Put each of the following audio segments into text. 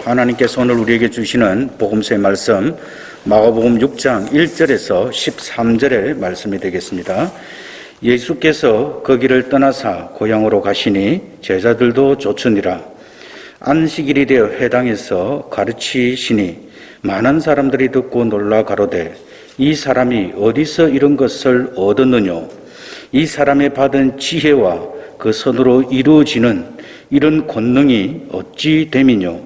하나님께서 오늘 우리에게 주시는 복음서의 말씀 마가복음 6장 1절에서 13절의 말씀이 되겠습니다. 예수께서 거기를 떠나사 고향으로 가시니 제자들도 쫓으니라. 안식일이 되어 회당에서 가르치시니 많은 사람들이 듣고 놀라 가로되 이 사람이 어디서 이런 것을 얻었느뇨? 이 사람의 받은 지혜와 그 손으로 이루어지는 이런 권능이 어찌 됨이뇨?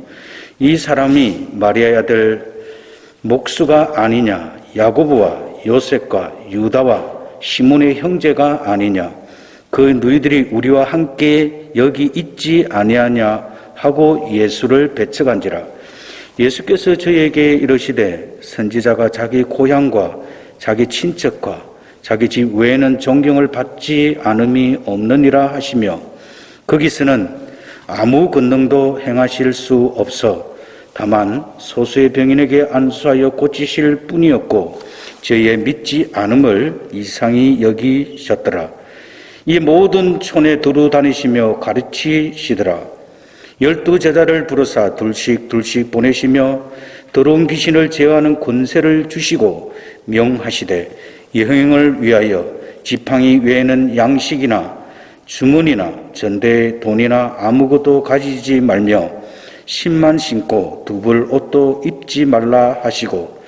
이 사람이 마리아의 아들 목수가 아니냐? 야고보와 요셉과 유다와 시몬의 형제가 아니냐? 그 너희들이 우리와 함께 여기 있지 아니하냐? 하고 예수를 배척한지라. 예수께서 저희에게 이르시되 선지자가 자기 고향과 자기 친척과 자기 집 외에는 존경을 받지 않음이 없느니라 하시며 거기서는 아무 권능도 행하실 수 없어 다만 소수의 병인에게 안수하여 고치실 뿐이었고 저희의 믿지 않음을 이상히 여기셨더라. 이 모든 촌에 두루 다니시며 가르치시더라. 12 제자를 부르사 둘씩 보내시며 더러운 귀신을 제어하는 권세를 주시고 명하시되 여행을 위하여 지팡이 외에는 양식이나 주머니나 전대에 돈이나 아무것도 가지지 말며 신만 신고 두벌 옷도 입지 말라 하시고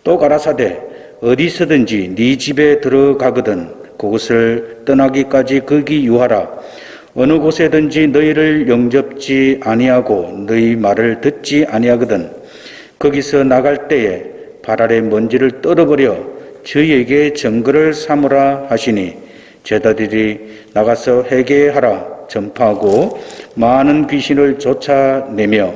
또 가라사대 어디서든지 네 집에 들어가거든 그곳을 떠나기까지 거기 유하라. 어느 곳에든지 너희를 영접지 아니하고 너희 말을 듣지 아니하거든 거기서 나갈 때에 발 아래 먼지를 떨어버려 저희에게 증거를 삼으라 하시니 제자들이 나가서 회개하라 전파하고 많은 귀신을 쫓아내며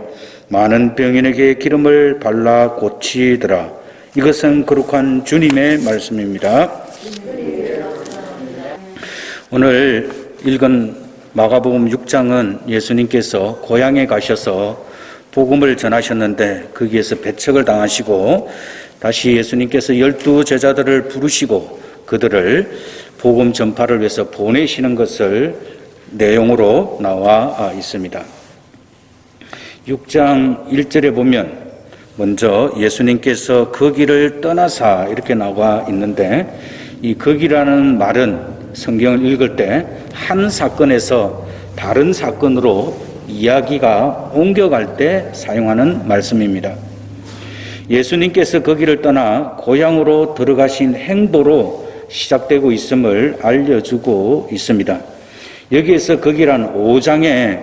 많은 병인에게 기름을 발라 고치더라. 이것은 거룩한 주님의 말씀입니다. 오늘 읽은 마가복음 6장은 예수님께서 고향에 가셔서 복음을 전하셨는데 거기에서 배척을 당하시고 다시 예수님께서 12 제자들을 부르시고 그들을 복음 전파를 위해서 보내시는 것을 내용으로 나와 있습니다. 6장 1절에 보면 먼저 예수님께서 거기를 떠나사 이렇게 나와 있는데 이 거기라는 말은 성경을 읽을 때 한 사건에서 다른 사건으로 이야기가 옮겨갈 때 사용하는 말씀입니다. 예수님께서 거기를 떠나 고향으로 들어가신 행보로 시작되고 있음을 알려주고 있습니다. 여기에서 거기란 5장의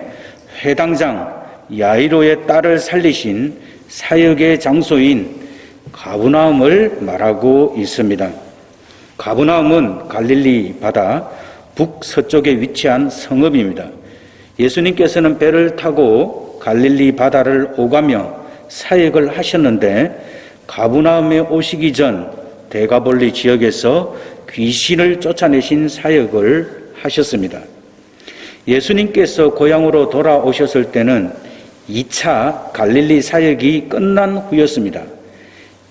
회당장 야이로의 딸을 살리신 사역의 장소인 가브나움을 말하고 있습니다. 가브나움은 갈릴리 바다 북서쪽에 위치한 성읍입니다. 예수님께서는 배를 타고 갈릴리 바다를 오가며 사역을 하셨는데 가브나움에 오시기 전 데가볼리 지역에서 귀신을 쫓아내신 사역을 하셨습니다. 예수님께서 고향으로 돌아오셨을 때는 2차 갈릴리 사역이 끝난 후였습니다.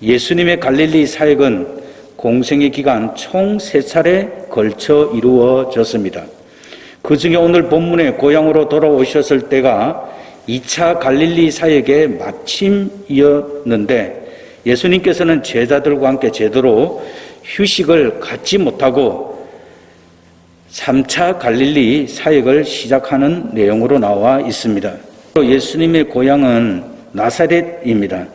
예수님의 갈릴리 사역은 공생의 기간 총 3차례 걸쳐 이루어졌습니다. 그 중에 오늘 본문에 고향으로 돌아오셨을 때가 2차 갈릴리 사역의 마침이었는데 예수님께서는 제자들과 함께 제대로 휴식을 갖지 못하고 3차 갈릴리 사역을 시작하는 내용으로 나와 있습니다. 예수님의 고향은 나사렛입니다.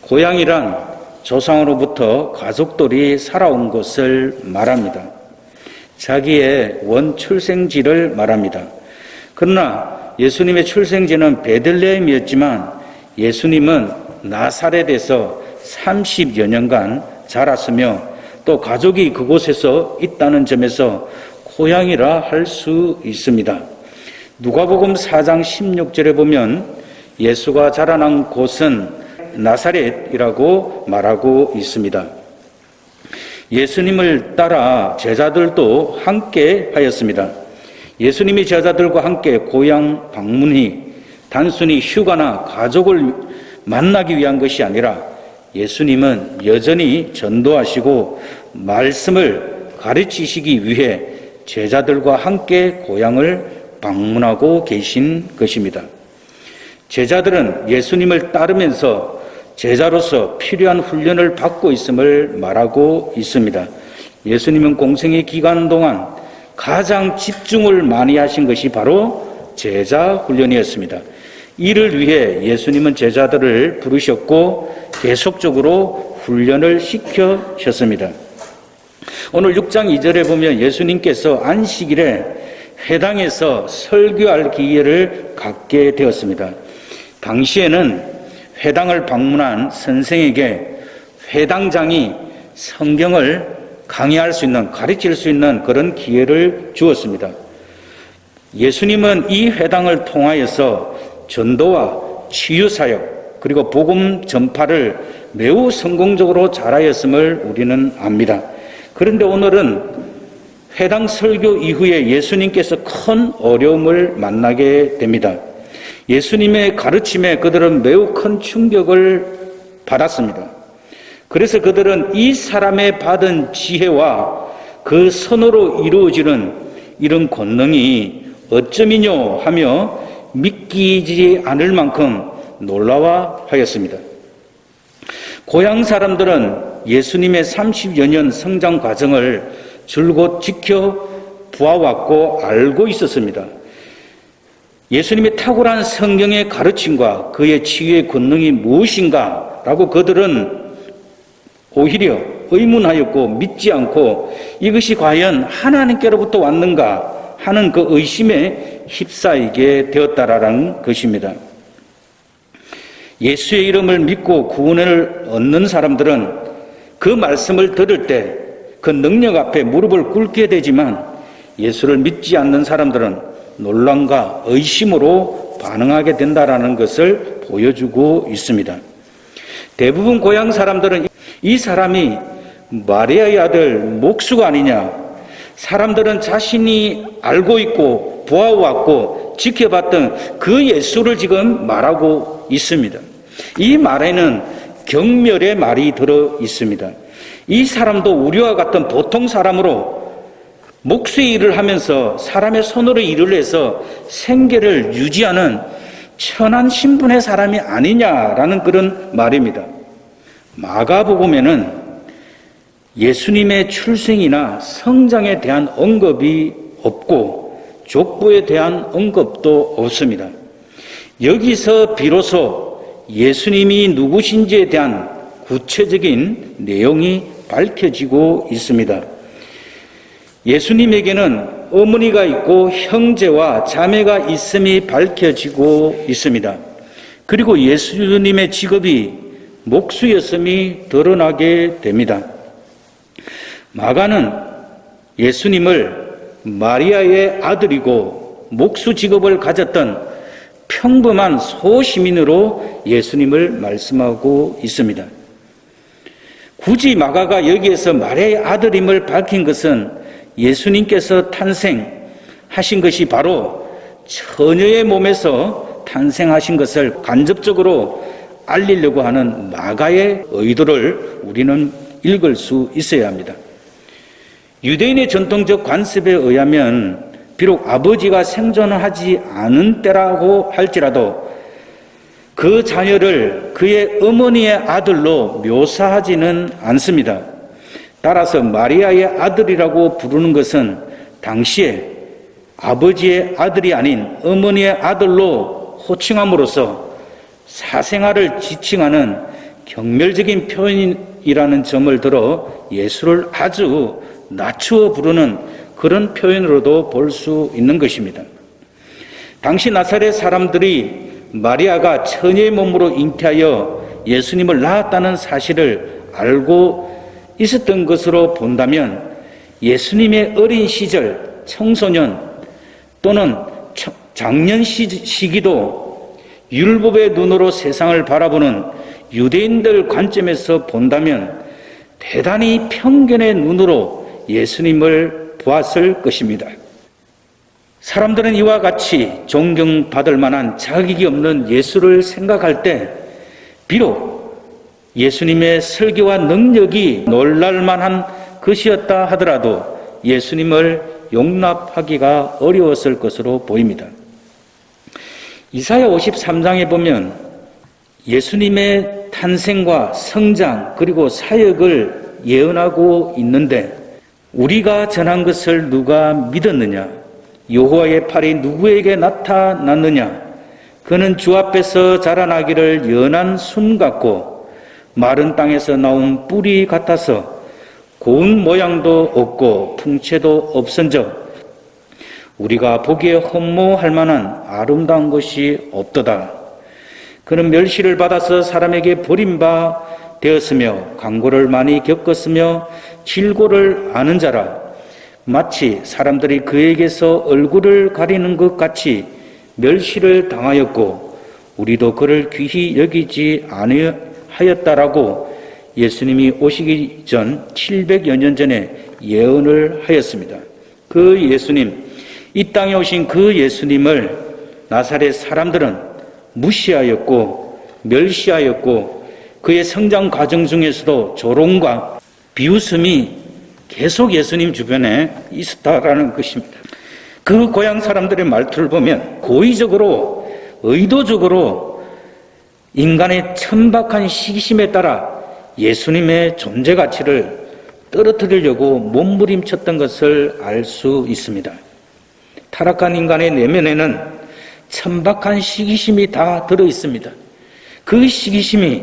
고향이란 조상으로부터 가족들이 살아온 것을 말합니다. 자기의 원출생지를 말합니다. 그러나 예수님의 출생지는 베들레헴이었지만 예수님은 나사렛에서 30여 년간 자랐으며 또 가족이 그곳에서 있다는 점에서 고향이라 할 수 있습니다. 누가복음 4장 16절에 보면 예수가 자라난 곳은 나사렛이라고 말하고 있습니다. 예수님을 따라 제자들도 함께 하였습니다. 예수님이 제자들과 함께 고향 방문이 단순히 휴가나 가족을 만나기 위한 것이 아니라 예수님은 여전히 전도하시고 말씀을 가르치시기 위해 제자들과 함께 고향을 방문하고 계신 것입니다. 제자들은 예수님을 따르면서 제자로서 필요한 훈련을 받고 있음을 말하고 있습니다. 예수님은 공생의 기간 동안 가장 집중을 많이 하신 것이 바로 제자 훈련이었습니다. 이를 위해 예수님은 제자들을 부르셨고 계속적으로 훈련을 시켜셨습니다. 오늘 6장 2절에 보면 예수님께서 안식일에 회당에서 설교할 기회를 갖게 되었습니다. 당시에는 회당을 방문한 선생에게 회당장이 성경을 강의할 수 있는, 가르칠 수 있는 그런 기회를 주었습니다. 예수님은 이 회당을 통하여서 전도와 치유사역 그리고 복음 전파를 매우 성공적으로 잘하였음을 우리는 압니다. 그런데 오늘은 회당 설교 이후에 예수님께서 큰 어려움을 만나게 됩니다. 예수님의 가르침에 그들은 매우 큰 충격을 받았습니다. 그래서 그들은 이 사람의 받은 지혜와 그 선으로 이루어지는 이런 권능이 어쩌미뇨 하며 믿기지 않을 만큼 놀라워하였습니다. 고향 사람들은 예수님의 30여 년 성장 과정을 줄곧 지켜보아왔고 알고 있었습니다. 예수님의 탁월한 성경의 가르침과 그의 치유의 권능이 무엇인가 라고 그들은 오히려 의문하였고 믿지 않고 이것이 과연 하나님께로부터 왔는가 하는 그 의심에 휩싸이게 되었다라는 것입니다. 예수의 이름을 믿고 구원을 얻는 사람들은 그 말씀을 들을 때 그 능력 앞에 무릎을 꿇게 되지만 예수를 믿지 않는 사람들은 논란과 의심으로 반응하게 된다라는 것을 보여주고 있습니다. 대부분 고향 사람들은 이 사람이 마리아의 아들 목수가 아니냐, 사람들은 자신이 알고 있고 보아왔고 지켜봤던 그 예수를 지금 말하고 있습니다. 이 말에는 경멸의 말이 들어 있습니다. 이 사람도 우리와 같은 보통 사람으로 목수의 일을 하면서 사람의 손으로 일을 해서 생계를 유지하는 천한 신분의 사람이 아니냐라는 그런 말입니다. 마가복음에는 예수님의 출생이나 성장에 대한 언급이 없고 족보에 대한 언급도 없습니다. 여기서 비로소 예수님이 누구신지에 대한 구체적인 내용이 밝혀지고 있습니다. 예수님에게는 어머니가 있고 형제와 자매가 있음이 밝혀지고 있습니다. 그리고 예수님의 직업이 목수였음이 드러나게 됩니다. 마가는 예수님을 마리아의 아들이고 목수 직업을 가졌던 평범한 소시민으로 예수님을 말씀하고 있습니다. 굳이 마가가 여기에서 마리아의 아들임을 밝힌 것은 예수님께서 탄생하신 것이 바로 처녀의 몸에서 탄생하신 것을 간접적으로 알리려고 하는 마가의 의도를 우리는 읽을 수 있어야 합니다. 유대인의 전통적 관습에 의하면 비록 아버지가 생존하지 않은 때라고 할지라도 그 자녀를 그의 어머니의 아들로 묘사하지는 않습니다. 따라서 마리아의 아들이라고 부르는 것은 당시에 아버지의 아들이 아닌 어머니의 아들로 호칭함으로써 사생아를 지칭하는 경멸적인 표현이라는 점을 들어 예수를 아주 낮추어 부르는 그런 표현으로도 볼 수 있는 것입니다. 당시 나사렛 사람들이 마리아가 처녀의 몸으로 잉태하여 예수님을 낳았다는 사실을 알고 있었던 것으로 본다면 예수님의 어린 시절, 청소년 또는 장년 시기도 율법의 눈으로 세상을 바라보는 유대인들 관점에서 본다면 대단히 편견의 눈으로 예수님을 보았을 것입니다. 사람들은 이와 같이 존경받을 만한 자격이 없는 예수를 생각할 때 비록 예수님의 설교와 능력이 놀랄만한 것이었다 하더라도 예수님을 용납하기가 어려웠을 것으로 보입니다. 이사야 53장에 보면 예수님의 탄생과 성장 그리고 사역을 예언하고 있는데 우리가 전한 것을 누가 믿었느냐? 여호와의 팔이 누구에게 나타났느냐? 그는 주 앞에서 자라나기를 연한 순 같고 마른 땅에서 나온 뿌리 같아서 고운 모양도 없고 풍채도 없은즉 우리가 보기에 흠모할 만한 아름다운 것이 없도다. 그는 멸시를 받아서 사람에게 버림바 되었으며 강고를 많이 겪었으며 질고를 아는 자라. 마치 사람들이 그에게서 얼굴을 가리는 것 같이 멸시를 당하였고 우리도 그를 귀히 여기지 아니하였다라고 예수님이 오시기 전 700여 년 전에 예언을 하였습니다. 그 예수님, 이 땅에 오신 그 예수님을 나사렛 사람들은 무시하였고 멸시하였고 그의 성장 과정 중에서도 조롱과 비웃음이 계속 예수님 주변에 있었다라는 것입니다. 그 고향 사람들의 말투를 보면 고의적으로 의도적으로 인간의 천박한 시기심에 따라 예수님의 존재 가치를 떨어뜨리려고 몸부림쳤던 것을 알 수 있습니다. 타락한 인간의 내면에는 천박한 시기심이 다 들어 있습니다. 그 시기심이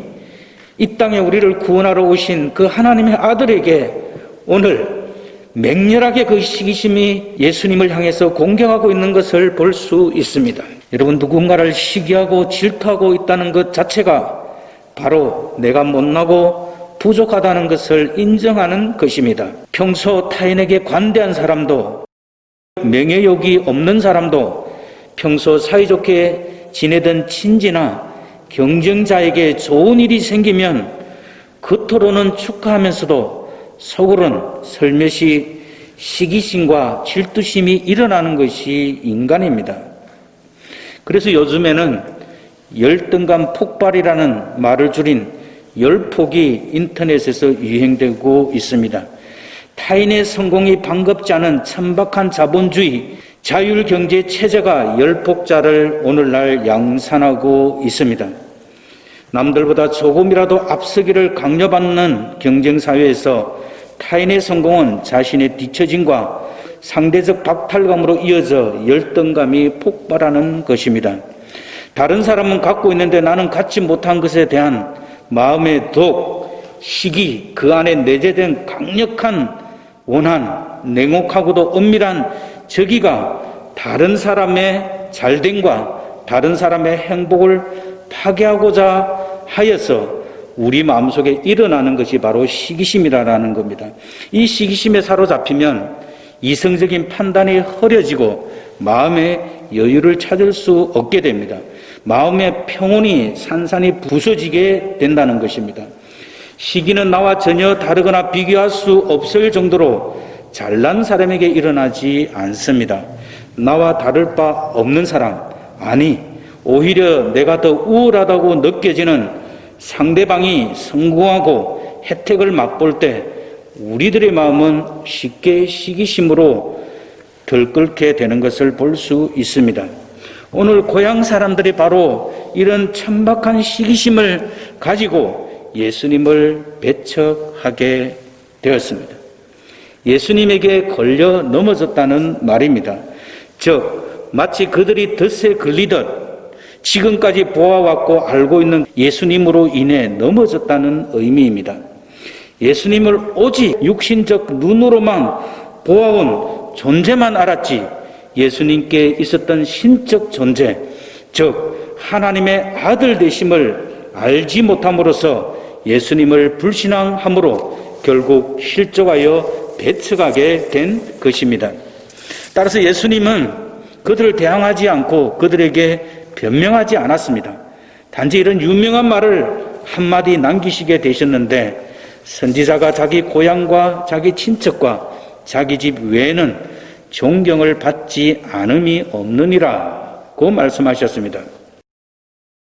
이 땅에 우리를 구원하러 오신 그 하나님의 아들에게 오늘 맹렬하게 그 시기심이 예수님을 향해서 공격하고 있는 것을 볼 수 있습니다. 여러분, 누군가를 시기하고 질투하고 있다는 것 자체가 바로 내가 못나고 부족하다는 것을 인정하는 것입니다. 평소 타인에게 관대한 사람도 명예욕이 없는 사람도 평소 사이좋게 지내던 친지나 경쟁자에게 좋은 일이 생기면 겉으로는 축하하면서도 속으로는 설며시 시기심과 질투심이 일어나는 것이 인간입니다. 그래서 요즘에는 열등감 폭발이라는 말을 줄인 열폭이 인터넷에서 유행되고 있습니다. 타인의 성공이 반갑지 않은 천박한 자본주의, 자율경제 체제가 열폭자를 오늘날 양산하고 있습니다. 남들보다 조금이라도 앞서기를 강요받는 경쟁사회에서 타인의 성공은 자신의 뒤처짐과 상대적 박탈감으로 이어져 열등감이 폭발하는 것입니다. 다른 사람은 갖고 있는데 나는 갖지 못한 것에 대한 마음의 독, 시기, 그 안에 내재된 강력한 원한, 냉혹하고도 엄밀한 저기가 다른 사람의 잘됨과 다른 사람의 행복을 파괴하고자 하여서 우리 마음속에 일어나는 것이 바로 시기심이라는 겁니다. 이 시기심에 사로잡히면 이성적인 판단이 흐려지고 마음의 여유를 찾을 수 없게 됩니다. 마음의 평온이 산산이 부서지게 된다는 것입니다. 시기는 나와 전혀 다르거나 비교할 수 없을 정도로 잘난 사람에게 일어나지 않습니다. 나와 다를 바 없는 사람, 아니 오히려 내가 더 우월하다고 느껴지는 상대방이 성공하고 혜택을 맛볼 때 우리들의 마음은 쉽게 시기심으로 들끓게 되는 것을 볼 수 있습니다. 오늘 고향 사람들이 바로 이런 천박한 시기심을 가지고 예수님을 배척하게 되었습니다. 예수님에게 걸려 넘어졌다는 말입니다. 즉 마치 그들이 덫에 걸리듯 지금까지 보아왔고 알고 있는 예수님으로 인해 넘어졌다는 의미입니다. 예수님을 오직 육신적 눈으로만 보아온 존재만 알았지 예수님께 있었던 신적 존재, 즉 하나님의 아들 되심을 알지 못함으로써 예수님을 불신앙함으로 결국 실족하여 배척하게 된 것입니다. 따라서 예수님은 그들을 대항하지 않고 그들에게 변명하지 않았습니다. 단지 이런 유명한 말을 한마디 남기시게 되셨는데 선지자가 자기 고향과 자기 친척과 자기 집 외에는 존경을 받지 않음이 없느니라고 말씀하셨습니다.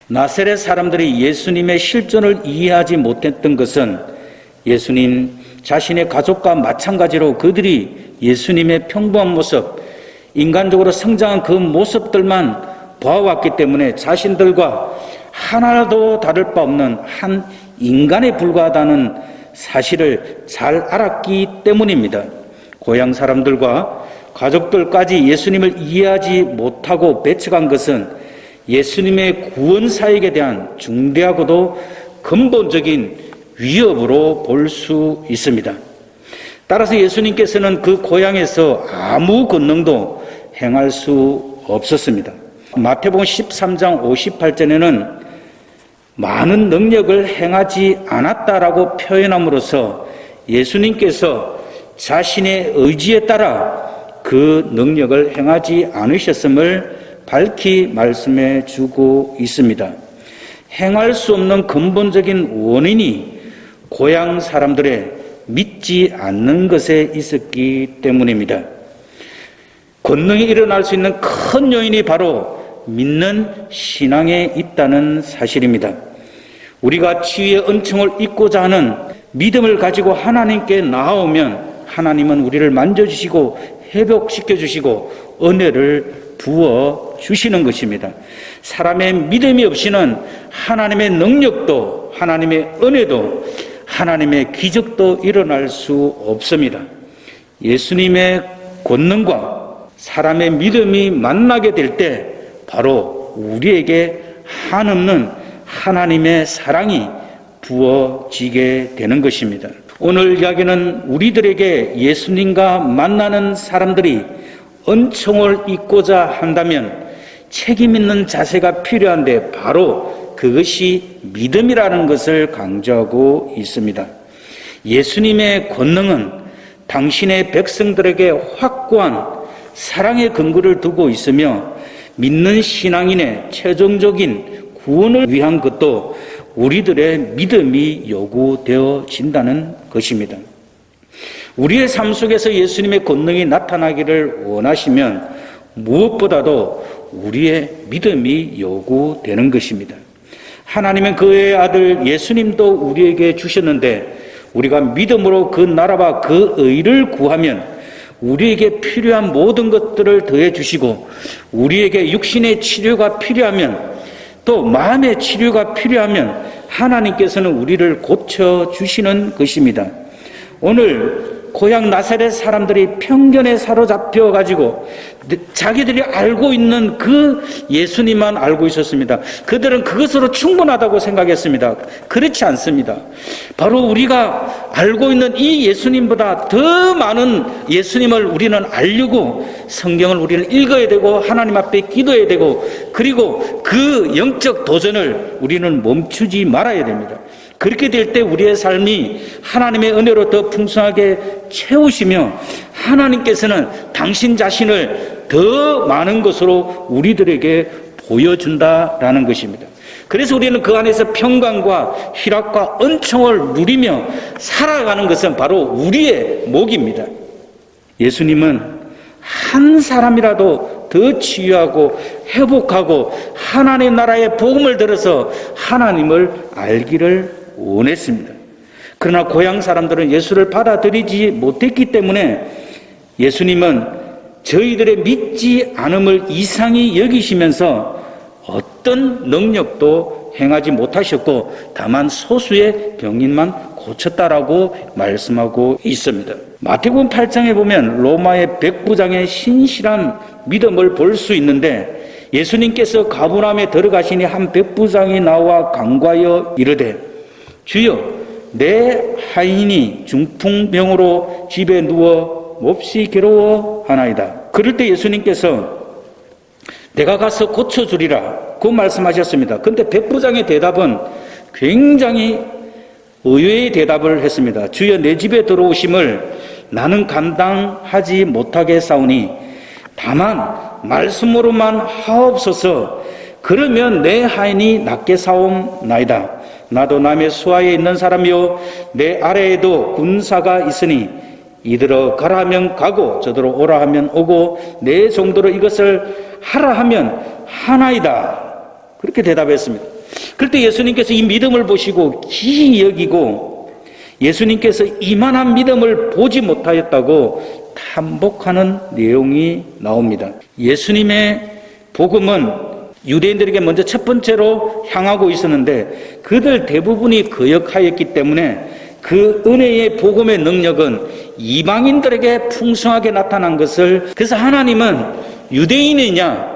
나사렛 사람들이 예수님의 실존을 이해하지 못했던 것은 예수님 자신의 가족과 마찬가지로 그들이 예수님의 평범한 모습, 인간적으로 성장한 그 모습들만 보아왔기 때문에 자신들과 하나도 다를 바 없는 한 인간에 불과하다는 사실을 잘 알았기 때문입니다. 고향 사람들과 가족들까지 예수님을 이해하지 못하고 배척한 것은 예수님의 구원 사역에 대한 중대하고도 근본적인 위협으로 볼 수 있습니다. 따라서 예수님께서는 그 고향에서 아무 권능도 행할 수 없었습니다. 마태복음 13장 58절에는 많은 능력을 행하지 않았다라고 표현함으로써 예수님께서 자신의 의지에 따라 그 능력을 행하지 않으셨음을 밝히 말씀해 주고 있습니다. 행할 수 없는 근본적인 원인이 고향 사람들의 믿지 않는 것에 있었기 때문입니다. 권능이 일어날 수 있는 큰 요인이 바로 믿는 신앙에 있다는 사실입니다. 우리가 치유의 은총을 입고자 하는 믿음을 가지고 하나님께 나아오면 하나님은 우리를 만져주시고 회복시켜 주시고 은혜를 부어 주시는 것입니다. 사람의 믿음이 없이는 하나님의 능력도 하나님의 은혜도 하나님의 기적도 일어날 수 없습니다. 예수님의 권능과 사람의 믿음이 만나게 될 때 바로 우리에게 한없는 하나님의 사랑이 부어지게 되는 것입니다. 오늘 이야기는 우리들에게 예수님과 만나는 사람들이 은총을 입고자 한다면 책임 있는 자세가 필요한데 바로 그것이 믿음이라는 것을 강조하고 있습니다. 예수님의 권능은 당신의 백성들에게 확고한 사랑의 근거를 두고 있으며 믿는 신앙인의 최종적인 구원을 위한 것도 우리들의 믿음이 요구되어진다는 것입니다. 우리의 삶 속에서 예수님의 권능이 나타나기를 원하시면 무엇보다도 우리의 믿음이 요구되는 것입니다. 하나님은 그의 아들 예수님도 우리에게 주셨는데 우리가 믿음으로 그 나라와 그 의를 구하면 우리에게 필요한 모든 것들을 더해 주시고 우리에게 육신의 치료가 필요하면 또 마음의 치료가 필요하면 하나님께서는 우리를 고쳐주시는 것입니다. 오늘 고향 나사렛 사람들이 편견에 사로잡혀 가지고 자기들이 알고 있는 그 예수님만 알고 있었습니다. 그들은 그것으로 충분하다고 생각했습니다. 그렇지 않습니다. 바로 우리가 알고 있는 이 예수님보다 더 많은 예수님을 우리는 알려고 성경을 우리는 읽어야 되고 하나님 앞에 기도해야 되고 그리고 그 영적 도전을 우리는 멈추지 말아야 됩니다. 그렇게 될 때 우리의 삶이 하나님의 은혜로 더 풍성하게 채우시며 하나님께서는 당신 자신을 더 많은 것으로 우리들에게 보여준다라는 것입니다. 그래서 우리는 그 안에서 평강과 희락과 은총을 누리며 살아가는 것은 바로 우리의 목입니다. 예수님은 한 사람이라도 더 치유하고 회복하고 하나님 나라의 복음을 들어서 하나님을 알기를 원했습니다. 그러나 고향 사람들은 예수를 받아들이지 못했기 때문에 예수님은 저희들의 믿지 않음을 이상히 여기시면서 어떤 능력도 행하지 못하셨고 다만 소수의 병인만 고쳤다라고 말씀하고 있습니다. 마태복음 8장에 보면 로마의 백부장의 신실한 믿음을 볼 수 있는데 예수님께서 가버나움에 들어가시니 한 백부장이 나와 간과하여 이르되 주여 내 하인이 중풍병으로 집에 누워 몹시 괴로워하나이다. 그럴 때 예수님께서 내가 가서 고쳐주리라 그 말씀하셨습니다. 그런데 백부장의 대답은 굉장히 의외의 대답을 했습니다. 주여 내 집에 들어오심을 나는 감당하지 못하게 싸우니 다만 말씀으로만 하옵소서. 그러면 내 하인이 낫게 사옵나이다. 나도 남의 수하에 있는 사람이요 내 아래에도 군사가 있으니 이들어 가라 하면 가고 저들어 오라 하면 오고 내 종도로 이것을 하라 하면 하나이다. 그렇게 대답했습니다. 그럴 때 예수님께서 이 믿음을 보시고 기이 여기고 예수님께서 이만한 믿음을 보지 못하였다고 탐복하는 내용이 나옵니다. 예수님의 복음은 유대인들에게 먼저 첫 번째로 향하고 있었는데 그들 대부분이 거역하였기 때문에 그 은혜의 복음의 능력은 이방인들에게 풍성하게 나타난 것을, 그래서 하나님은 유대인이냐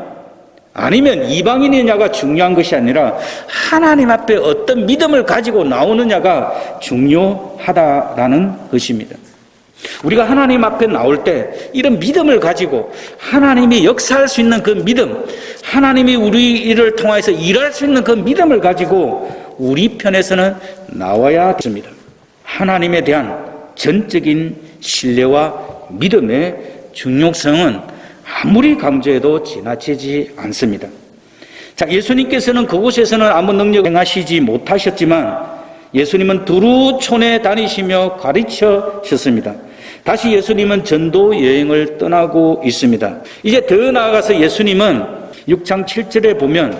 아니면 이방인이냐가 중요한 것이 아니라 하나님 앞에 어떤 믿음을 가지고 나오느냐가 중요하다라는 것입니다. 우리가 하나님 앞에 나올 때 이런 믿음을 가지고 하나님이 역사할 수 있는 그 믿음, 하나님이 우리를 통해서 일할 수 있는 그 믿음을 가지고 우리 편에서는 나와야 됩니다. 하나님에 대한 전적인 신뢰와 믿음의 중요성은 아무리 강조해도 지나치지 않습니다. 자, 예수님께서는 그곳에서는 아무 능력 행하시지 못하셨지만 예수님은 두루촌에 다니시며 가르치셨습니다. 다시 예수님은 전도 여행을 떠나고 있습니다. 이제 더 나아가서 예수님은 6장 7절에 보면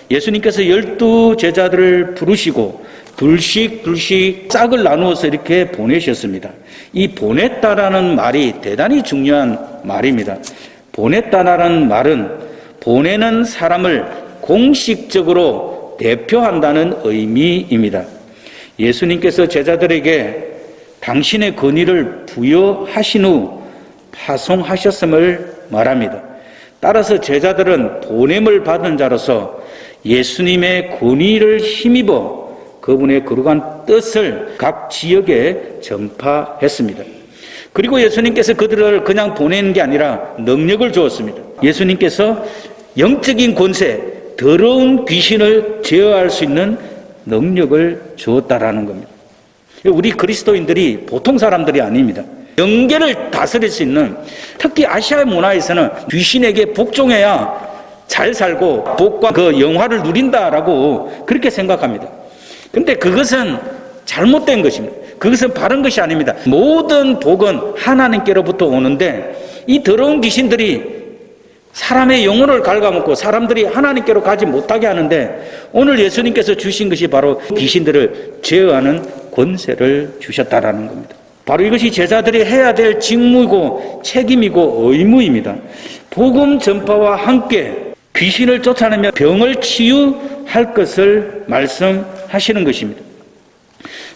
예수님께서 12 제자들을 부르시고 둘씩 짝을 나누어서 이렇게 보내셨습니다. 이 보냈다라는 말이 대단히 중요한 말입니다. 보냈다라는 말은 보내는 사람을 공식적으로 대표한다는 의미입니다. 예수님께서 제자들에게 당신의 권위를 부여하신 후 파송하셨음을 말합니다. 따라서 제자들은 보냄을 받은 자로서 예수님의 권위를 힘입어 그분의 거룩한 뜻을 각 지역에 전파했습니다. 그리고 예수님께서 그들을 그냥 보내는 게 아니라 능력을 주었습니다. 예수님께서 영적인 권세, 더러운 귀신을 제어할 수 있는 능력을 주었다라는 겁니다. 우리 그리스도인들이 보통 사람들이 아닙니다. 영계를 다스릴 수 있는, 특히 아시아 문화에서는 귀신에게 복종해야 잘 살고 복과 그 영화를 누린다라고 그렇게 생각합니다. 근데 그것은 잘못된 것입니다. 그것은 바른 것이 아닙니다. 모든 복은 하나님께로부터 오는데 이 더러운 귀신들이 사람의 영혼을 갉아먹고 사람들이 하나님께로 가지 못하게 하는데 오늘 예수님께서 주신 것이 바로 귀신들을 제어하는 권세를 주셨다라는 겁니다. 바로 이것이 제자들이 해야 될 직무이고 책임이고 의무입니다. 복음 전파와 함께 귀신을 쫓아내며 병을 치유할 것을 말씀하시는 것입니다.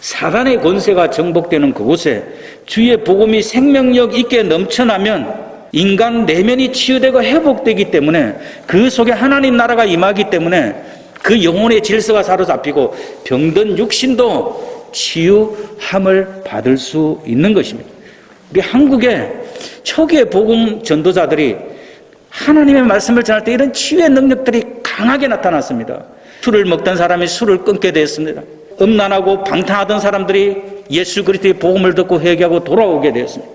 사단의 권세가 정복되는 그곳에 주의 복음이 생명력 있게 넘쳐나면 인간 내면이 치유되고 회복되기 때문에 그 속에 하나님 나라가 임하기 때문에 그 영혼의 질서가 사로잡히고 병든 육신도 치유함을 받을 수 있는 것입니다. 우리 한국의 초기의 복음 전도자들이 하나님의 말씀을 전할 때 이런 치유의 능력들이 강하게 나타났습니다. 술을 먹던 사람이 술을 끊게 되었습니다. 음란하고 방탕하던 사람들이 예수 그리스도의 복음을 듣고 회개하고 돌아오게 되었습니다.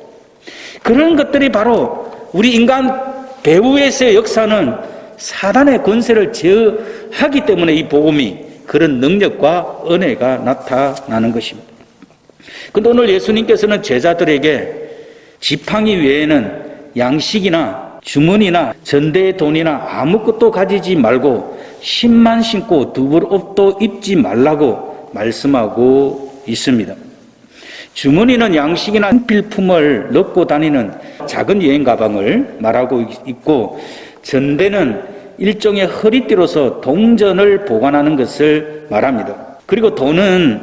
그런 것들이 바로 우리 인간 배후에서의 역사는 사단의 권세를 제어하기 때문에 이 복음이 그런 능력과 은혜가 나타나는 것입니다. 그런데 오늘 예수님께서는 제자들에게 지팡이 외에는 양식이나 주머니나 전대의 돈이나 아무것도 가지지 말고 신만 신고 두벌 옷도 입지 말라고 말씀하고 있습니다. 주머니는 양식이나 필품을 넣고 다니는 작은 여행 가방을 말하고 있고, 전대는 일종의 허리띠로서 동전을 보관하는 것을 말합니다. 그리고 돈은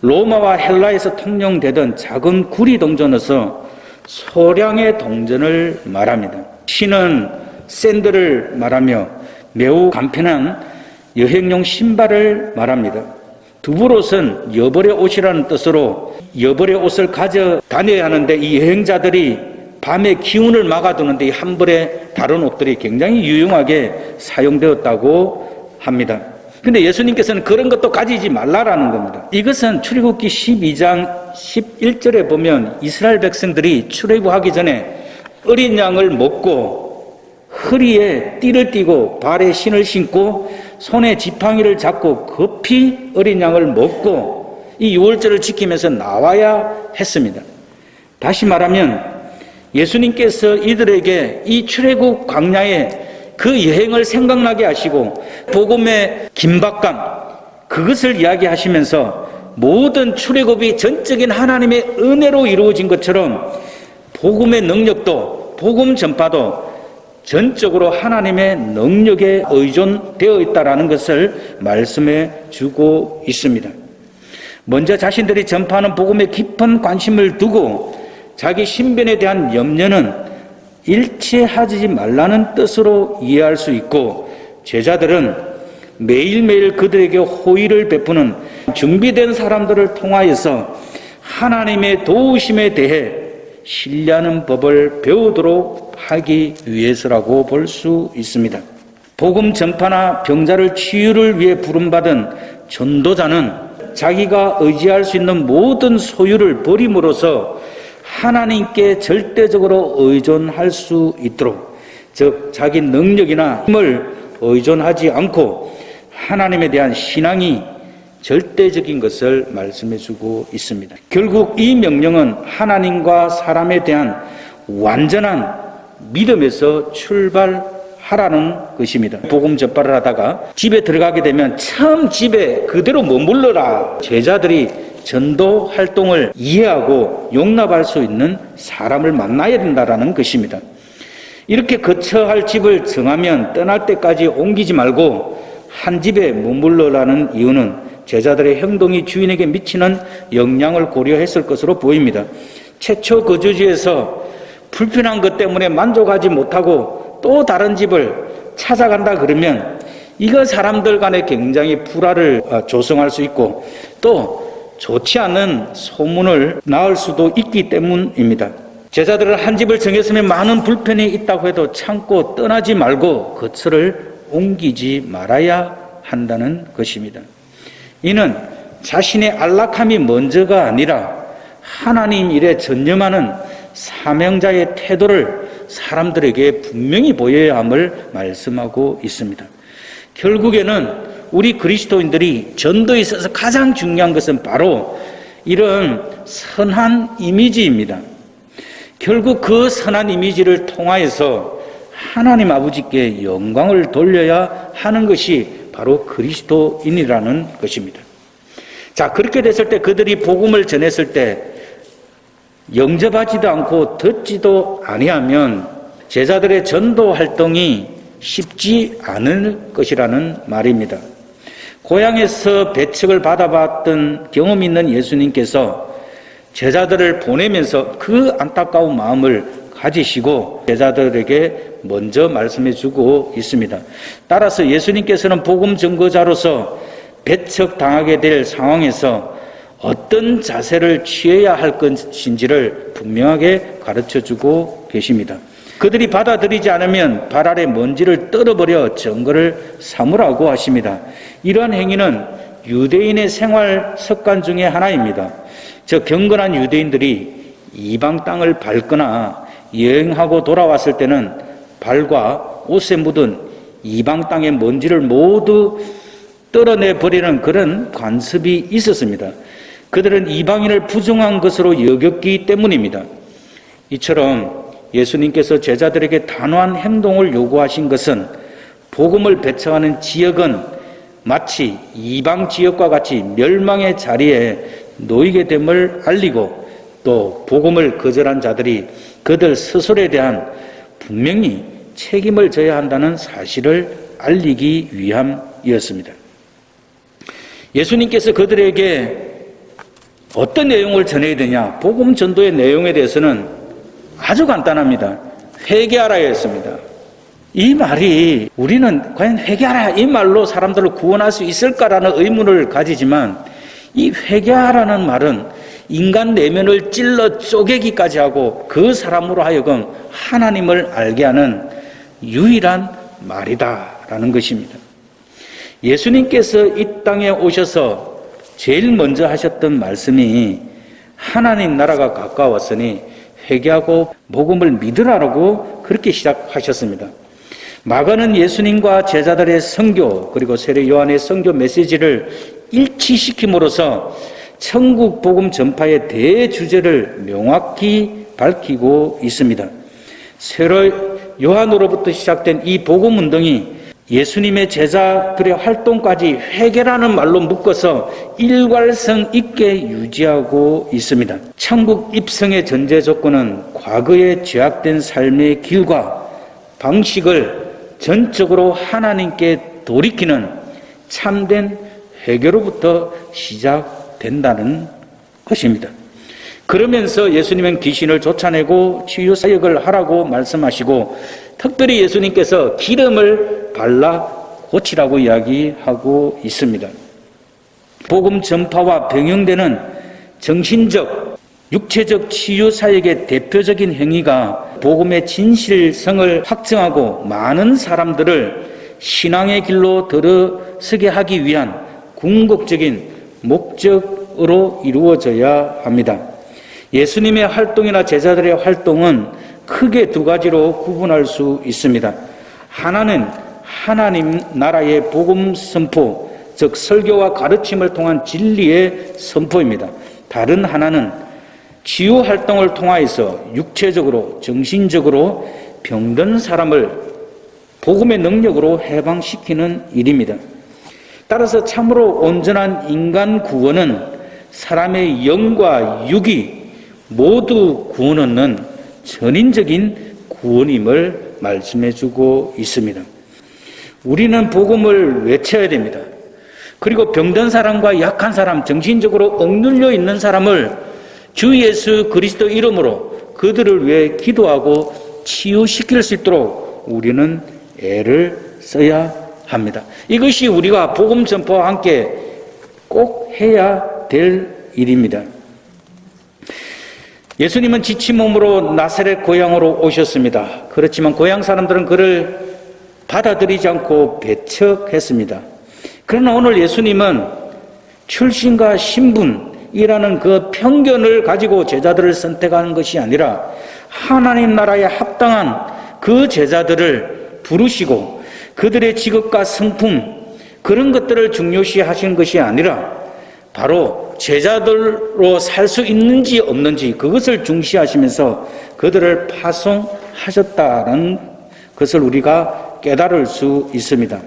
로마와 헬라에서 통용되던 작은 구리 동전에서 소량의 동전을 말합니다. 신은 샌들을 말하며 매우 간편한 여행용 신발을 말합니다. 두벌옷은 여벌의 옷이라는 뜻으로 여벌의 옷을 가져 다녀야 하는데 이 여행자들이 밤에 기운을 막아두는데 이 한 벌의 다른 옷들이 굉장히 유용하게 사용되었다고 합니다. 근데 예수님께서는 그런 것도 가지지 말라라는 겁니다. 이것은 출애굽기 12장 11절에 보면 이스라엘 백성들이 출애굽하기 전에 어린 양을 먹고 허리에 띠를 띠고 발에 신을 신고 손에 지팡이를 잡고 급히 어린 양을 먹고 이 유월절을 지키면서 나와야 했습니다. 다시 말하면 예수님께서 이들에게 이 출애굽 광야의 그 여행을 생각나게 하시고 복음의 긴박감 그것을 이야기하시면서 모든 출애굽이 전적인 하나님의 은혜로 이루어진 것처럼 복음의 능력도 복음 전파도 전적으로 하나님의 능력에 의존되어 있다는 것을 말씀해 주고 있습니다. 먼저 자신들이 전파하는 복음에 깊은 관심을 두고 자기 신변에 대한 염려는 일체하지 말라는 뜻으로 이해할 수 있고, 제자들은 매일매일 그들에게 호의를 베푸는 준비된 사람들을 통하여서 하나님의 도우심에 대해 신뢰하는 법을 배우도록 하기 위해서라고 볼 수 있습니다. 복음 전파나 병자를 치유를 위해 부름받은 전도자는 자기가 의지할 수 있는 모든 소유를 버림으로써 하나님께 절대적으로 의존할 수 있도록, 즉 자기 능력이나 힘을 의존하지 않고 하나님에 대한 신앙이 절대적인 것을 말씀해 주고 있습니다. 결국 이 명령은 하나님과 사람에 대한 완전한 믿음에서 출발하라는 것입니다. 복음 전파를 하다가 집에 들어가게 되면 처음 집에 그대로 머물러라. 제자들이 전도 활동을 이해하고 용납할 수 있는 사람을 만나야 된다는 것입니다. 이렇게 거처 할 집을 정하면 떠날 때까지 옮기지 말고 한 집에 머물러라는 이유는 제자들의 행동이 주인에게 미치는 영향을 고려했을 것으로 보입니다. 최초 거주지에서 불편한 것 때문에 만족하지 못하고 또 다른 집을 찾아간다 그러면 이거 사람들 간에 굉장히 불화를 조성할 수 있고 또 좋지 않은 소문을 낳을 수도 있기 때문입니다. 제자들은 한 집을 정했으면 많은 불편이 있다고 해도 참고 떠나지 말고 거처를 옮기지 말아야 한다는 것입니다. 이는 자신의 안락함이 먼저가 아니라 하나님 일에 전념하는 사명자의 태도를 사람들에게 분명히 보여야 함을 말씀하고 있습니다. 결국에는 우리 그리스도인들이 전도에 있어서 가장 중요한 것은 바로 이런 선한 이미지입니다. 결국 그 선한 이미지를 통하여서 하나님 아버지께 영광을 돌려야 하는 것이 바로 그리스도인이라는 것입니다. 자, 그렇게 됐을 때 그들이 복음을 전했을 때 영접하지도 않고 듣지도 아니하면 제자들의 전도 활동이 쉽지 않을 것이라는 말입니다. 고향에서 배척을 받아봤던 경험이 있는 예수님께서 제자들을 보내면서 그 안타까운 마음을 가지시고 제자들에게 먼저 말씀해 주고 있습니다. 따라서 예수님께서는 복음 전거자로서 배척당하게 될 상황에서 어떤 자세를 취해야 할 것인지를 분명하게 가르쳐 주고 계십니다. 그들이 받아들이지 않으면 발 아래 먼지를 떨어버려 증거를 삼으라고 하십니다. 이러한 행위는 유대인의 생활 습관 중에 하나입니다. 즉 경건한 유대인들이 이방 땅을 밟거나 여행하고 돌아왔을 때는 발과 옷에 묻은 이방 땅의 먼지를 모두 떨어내버리는 그런 관습이 있었습니다. 그들은 이방인을 부정한 것으로 여겼기 때문입니다. 이처럼 예수님께서 제자들에게 단호한 행동을 요구하신 것은 복음을 배척하는 지역은 마치 이방 지역과 같이 멸망의 자리에 놓이게 됨을 알리고 또 복음을 거절한 자들이 그들 스스로에 대한 분명히 책임을 져야 한다는 사실을 알리기 위함이었습니다. 예수님께서 그들에게 어떤 내용을 전해야 되냐? 복음 전도의 내용에 대해서는 아주 간단합니다. 회개하라 했습니다. 이 말이 우리는 과연 회개하라 이 말로 사람들을 구원할 수 있을까라는 의문을 가지지만 이 회개하라는 말은 인간 내면을 찔러 쪼개기까지 하고 그 사람으로 하여금 하나님을 알게 하는 유일한 말이다라는 것입니다. 예수님께서 이 땅에 오셔서 제일 먼저 하셨던 말씀이 하나님 나라가 가까웠으니 회개하고 복음을 믿으라고 그렇게 시작하셨습니다. 마가는 예수님과 제자들의 선교 그리고 세례 요한의 선교 메시지를 일치시킴으로써 천국 복음 전파의 대주제를 명확히 밝히고 있습니다. 세례 요한으로부터 시작된 이 복음 운동이 예수님의 제자들의 활동까지 회개라는 말로 묶어서 일관성 있게 유지하고 있습니다. 천국 입성의 전제 조건은 과거의 죄악된 삶의 길과 방식을 전적으로 하나님께 돌이키는 참된 회개로부터 시작된다는 것입니다. 그러면서 예수님은 귀신을 쫓아내고 치유 사역을 하라고 말씀하시고, 특별히 예수님께서 기름을 발라 고치라고 이야기하고 있습니다. 복음 전파와 병행되는 정신적, 육체적 치유 사역의 대표적인 행위가 복음의 진실성을 확증하고 많은 사람들을 신앙의 길로 들어서게 하기 위한 궁극적인 목적으로 이루어져야 합니다. 예수님의 활동이나 제자들의 활동은 크게 두 가지로 구분할 수 있습니다. 하나는 하나님 나라의 복음 선포, 즉 설교와 가르침을 통한 진리의 선포입니다. 다른 하나는 치유 활동을 통하여서 육체적으로, 정신적으로 병든 사람을 복음의 능력으로 해방시키는 일입니다. 따라서 참으로 온전한 인간 구원은 사람의 영과 육이 모두 구원 얻는 전인적인 구원임을 말씀해주고 있습니다. 우리는 복음을 외쳐야 됩니다. 그리고 병든 사람과 약한 사람, 정신적으로 억눌려 있는 사람을 주 예수 그리스도 이름으로 그들을 위해 기도하고 치유시킬 수 있도록 우리는 애를 써야 합니다. 이것이 우리가 복음 전파와 함께 꼭 해야 될 일입니다. 예수님은 지친 몸으로 나사렛 고향으로 오셨습니다. 그렇지만 고향 사람들은 그를 받아들이지 않고 배척했습니다. 그러나 오늘 예수님은 출신과 신분이라는 그 편견을 가지고 제자들을 선택하는 것이 아니라 하나님 나라에 합당한 그 제자들을 부르시고 그들의 직업과 성품, 그런 것들을 중요시 하시는 것이 아니라 바로 제자들로 살 수 있는지 없는지 그것을 중시하시면서 그들을 파송하셨다는 것을 우리가 깨달을 수 있습니다.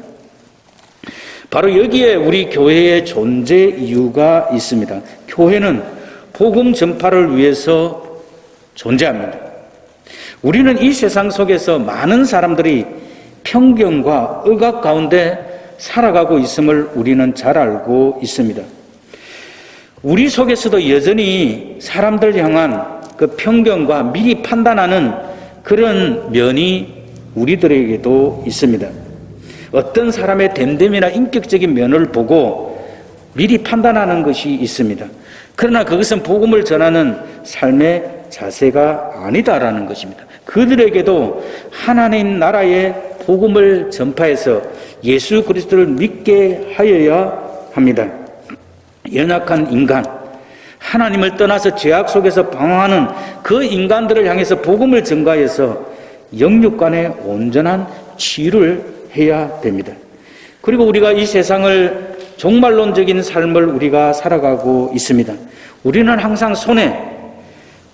바로 여기에 우리 교회의 존재 이유가 있습니다. 교회는 복음 전파를 위해서 존재합니다. 우리는 이 세상 속에서 많은 사람들이 편견과 억압 가운데 살아가고 있음을 우리는 잘 알고 있습니다. 우리 속에서도 여전히 사람들 향한 그 편견과 미리 판단하는 그런 면이 우리들에게도 있습니다. 어떤 사람의 됨됨이나 인격적인 면을 보고 미리 판단하는 것이 있습니다. 그러나 그것은 복음을 전하는 삶의 자세가 아니다라는 것입니다. 그들에게도 하나님 나라의 복음을 전파해서 예수 그리스도를 믿게 하여야 합니다. 연약한 인간, 하나님을 떠나서 죄악 속에서 방황하는 그 인간들을 향해서 복음을 전가해서 영육간의 온전한 치유를 해야 됩니다. 그리고 우리가 이 세상을 종말론적인 삶을 우리가 살아가고 있습니다. 우리는 항상 손에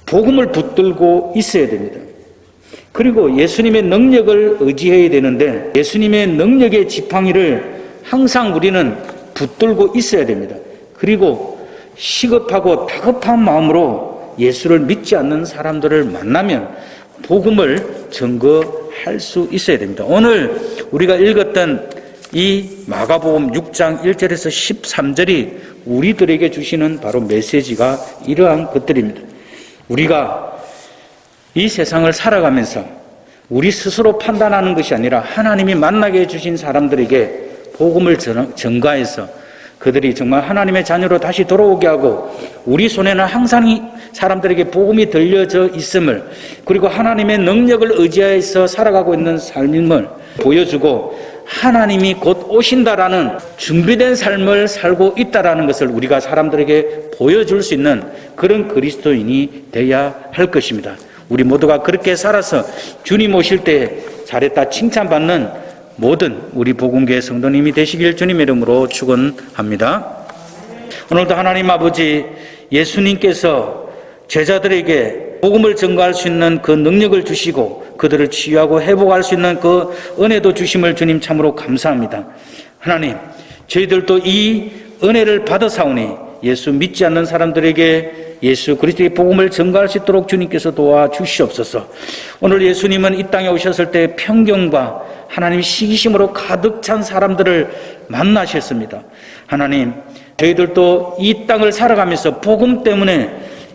복음을 붙들고 있어야 됩니다. 그리고 예수님의 능력을 의지해야 되는데 예수님의 능력의 지팡이를 항상 우리는 붙들고 있어야 됩니다. 그리고 시급하고 다급한 마음으로 예수를 믿지 않는 사람들을 만나면 복음을 증거할 수 있어야 됩니다. 오늘 우리가 읽었던 이 마가복음 6장 1절에서 13절이 우리들에게 주시는 바로 메시지가 이러한 것들입니다. 우리가 이 세상을 살아가면서 우리 스스로 판단하는 것이 아니라 하나님이 만나게 해주신 사람들에게 복음을 전가해서 그들이 정말 하나님의 자녀로 다시 돌아오게 하고 우리 손에는 항상 사람들에게 복음이 들려져 있음을, 그리고 하나님의 능력을 의지해서 살아가고 있는 삶을 보여주고 하나님이 곧 오신다라는 준비된 삶을 살고 있다라는 것을 우리가 사람들에게 보여줄 수 있는 그런 그리스도인이 되어야 할 것입니다. 우리 모두가 그렇게 살아서 주님 오실 때 잘했다 칭찬받는 모든 우리 복음교회 성도님이 되시길 주님의 이름으로 축원합니다. 오늘도 하나님 아버지, 예수님께서 제자들에게 복음을 전가할 수 있는 그 능력을 주시고 그들을 치유하고 회복할 수 있는 그 은혜도 주심을 주님 참으로 감사합니다. 하나님, 저희들도 이 은혜를 받아사오니 예수 믿지 않는 사람들에게 예수 그리스도의 복음을 전가할 수 있도록 주님께서 도와주시옵소서. 오늘 예수님은 이 땅에 오셨을 때 편견과 하나님 시기심으로 가득 찬 사람들을 만나셨습니다. 하나님, 저희들도 이 땅을 살아가면서 복음 때문에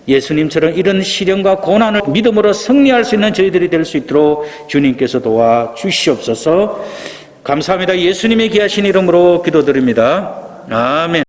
예수님처럼 이런 시련과 고난을 믿음으로 승리할 수 있는 저희들이 될 수 있도록 주님께서 도와주시옵소서. 감사합니다. 예수님의 귀하신 이름으로 기도드립니다. 아멘.